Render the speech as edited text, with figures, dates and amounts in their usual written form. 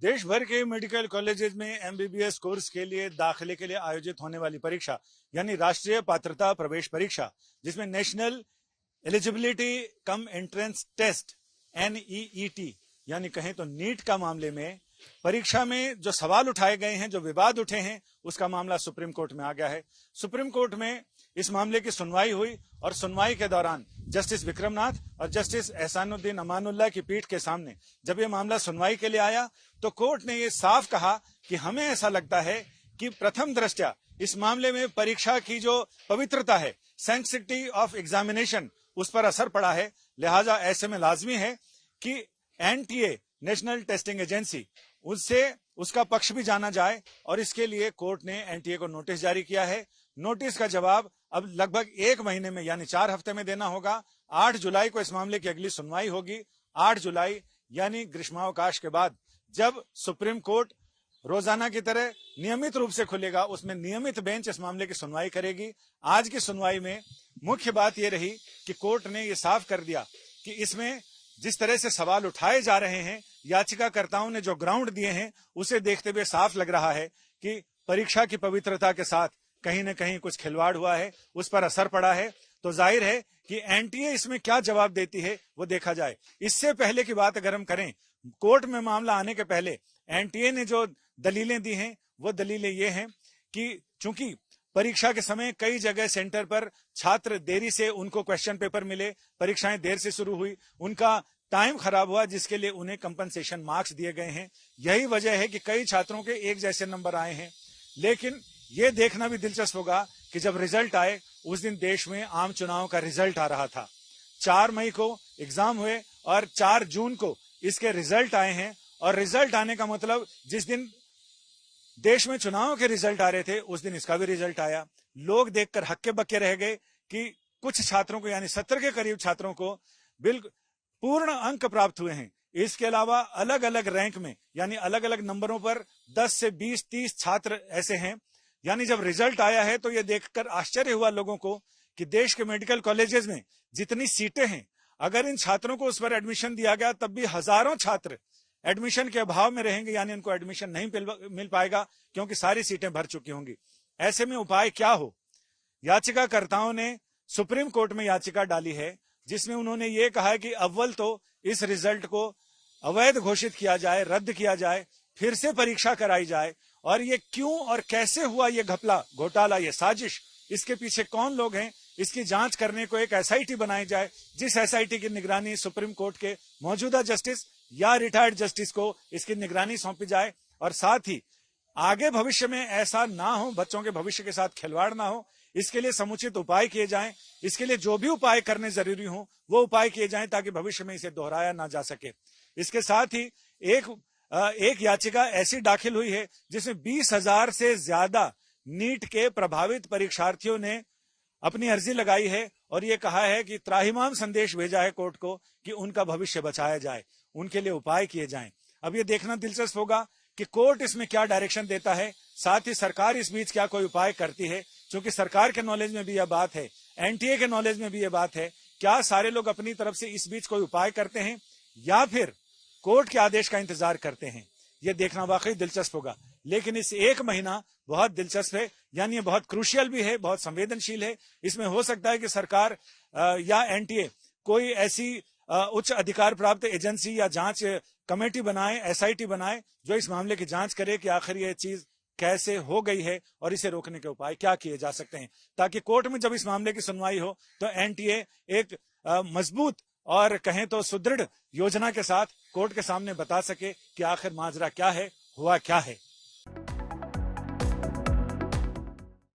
देश भर के मेडिकल कॉलेजेस में एमबीबीएस कोर्स के लिए दाखिले के लिए आयोजित होने वाली परीक्षा यानी राष्ट्रीय पात्रता प्रवेश परीक्षा, जिसमें national eligibility cum entrance test NEET यानी कहें तो नीट का मामले में परीक्षा में जो सवाल उठाए गए हैं, जो विवाद उठे हैं, उसका मामला सुप्रीम कोर्ट में आ गया है। सुप्रीम कोर्ट में इस मामले की सुनवाई हुई और सुनवाई के दौरान जस्टिस विक्रमनाथ और जस्टिस एहसानुद्दीन अमानुल्लाह की पीठ के सामने जब ये मामला सुनवाई के लिए आया तो कोर्ट ने ये साफ कहा कि हमें ऐसा लगता है कि प्रथम दृष्टया इस मामले में परीक्षा की जो पवित्रता है, सैंक्टिटी ऑफ एग्जामिनेशन, उस पर असर पड़ा है। लिहाजा ऐसे में लाजमी है कि NTA नेशनल टेस्टिंग एजेंसी उससे उसका पक्ष भी जाना जाए और इसके लिए कोर्ट ने NTA को नोटिस जारी किया है। नोटिस का जवाब अब लगभग 1 महीने में यानी 4 हफ्ते में देना होगा। 8 जुलाई को इस मामले की अगली सुनवाई होगी। 8 जुलाई यानी ग्रीष्मावकाश के बाद जब सुप्रीम कोर्ट रोजाना की तरह नियमित रूप से खुलेगा, उसमें नियमित बेंच इस मामले की सुनवाई करेगी। आज की सुनवाई में मुख्य बात यह रही कि कोर्ट ने यह साफ कर दिया कि इसमें जिस तरह से सवाल उठाए जा रहे हैं, याचिकाकर्ताओं ने जो ग्राउंड दिए हैं, उसे देखते हुए साफ लग रहा है कि परीक्षा की पवित्रता के साथ कहीं न कहीं कुछ खिलवाड़ हुआ है, उस पर असर पड़ा है। तो जाहिर है कि NTA इसमें क्या जवाब देती है वो देखा जाए। इससे पहले की बात अगर हम करें, कोर्ट में मामला आने के पहले NTA ने जो दलीलें दी हैं वो दलीलें ये हैं कि चूंकि परीक्षा के समय कई जगह सेंटर पर छात्र देरी से उनको क्वेश्चन पेपर मिले, परीक्षाएं देर से शुरू हुई, उनका टाइम खराब हुआ, जिसके लिए उन्हें कंपनसेशन मार्क्स दिए गए हैं। यही वजह है कि कई छात्रों के एक जैसे नंबर आए हैं। लेकिन ये देखना भी दिलचस्प होगा कि जब रिजल्ट आए उस दिन देश में आम चुनाव का रिजल्ट आ रहा था। 4 मई को एग्जाम हुए और 4 जून को इसके रिजल्ट आए हैं। और रिजल्ट आने का मतलब जिस दिन देश में चुनाव के रिजल्ट आ रहे थे उस दिन इसका भी रिजल्ट आया। लोग देखकर हक्के बक्के रह गए कि कुछ छात्रों को यानी 70 के करीब छात्रों को बिल्कुल पूर्ण अंक प्राप्त हुए हैं। इसके अलावा अलग अलग रैंक में यानी अलग अलग नंबरों पर 10 से 20-30 छात्र ऐसे हैं। यानी जब रिजल्ट आया है तो यह देखकर आश्चर्य हुआ लोगों को कि देश के मेडिकल कॉलेजेस में जितनी सीटें हैं, अगर इन छात्रों को उस पर एडमिशन दिया गया तब भी हजारों छात्र एडमिशन के अभाव में रहेंगे, यानी उनको एडमिशन नहीं मिल पाएगा क्योंकि सारी सीटें भर चुकी होंगी। ऐसे में उपाय क्या हो? याचिकाकर्ताओं ने सुप्रीम कोर्ट में याचिका डाली है जिसमें उन्होंने ये कहा है कि अव्वल तो इस रिजल्ट को अवैध घोषित किया जाए, रद्द किया जाए, फिर से परीक्षा कराई जाए। और ये क्यों और कैसे हुआ ये घपला, घोटाला, ये साजिश, इसके पीछे कौन लोग हैं, इसकी जांच करने को एक SIT बनाई जाए, जिस SIT की निगरानी सुप्रीम कोर्ट के मौजूदा जस्टिस या रिटायर्ड जस्टिस को इसकी निगरानी सौंपी जाए। और साथ ही आगे भविष्य में ऐसा ना हो, बच्चों के भविष्य के साथ खिलवाड़ ना हो, इसके लिए समुचित उपाय किए जाएं। इसके लिए जो भी उपाय करने जरूरी हो वो उपाय किए जाएं ताकि भविष्य में इसे दोहराया ना जा सके। इसके साथ ही एक याचिका ऐसी दाखिल हुई है जिसमें 20,000 से ज्यादा नीट के प्रभावित परीक्षार्थियों ने अपनी अर्जी लगाई है और ये कहा है कि त्राहिमाम संदेश भेजा है कोर्ट को कि उनका भविष्य बचाया जाए, उनके लिए उपाय किए जाएं। अब ये देखना दिलचस्प होगा कि कोर्ट इसमें क्या डायरेक्शन देता है, साथ ही सरकार इस बीच क्या कोई उपाय करती है। क्योंकि सरकार के नॉलेज में भी यह बात है, NTA के नॉलेज में भी यह बात है, क्या सारे लोग अपनी तरफ से इस बीच कोई उपाय करते हैं या फिर कोर्ट के आदेश का इंतजार करते हैं? यह देखना वाकई दिलचस्प होगा। लेकिन इस 1 महीना बहुत दिलचस्प है, यानी ये बहुत क्रूशियल भी है, बहुत संवेदनशील है। इसमें हो सकता है कि सरकार या NTA कोई ऐसी उच्च अधिकार प्राप्त एजेंसी या जांच कमेटी बनाए, SIT बनाए, जो इस मामले की जांच करे कि आखिर ये चीज कैसे हो गई है और इसे रोकने के उपाय क्या किए जा सकते हैं, ताकि कोर्ट में जब इस मामले की सुनवाई हो तो NTA एक मजबूत और कहें तो सुदृढ़ योजना के साथ कोर्ट के सामने बता सके कि आखिर माजरा क्या है, हुआ क्या है।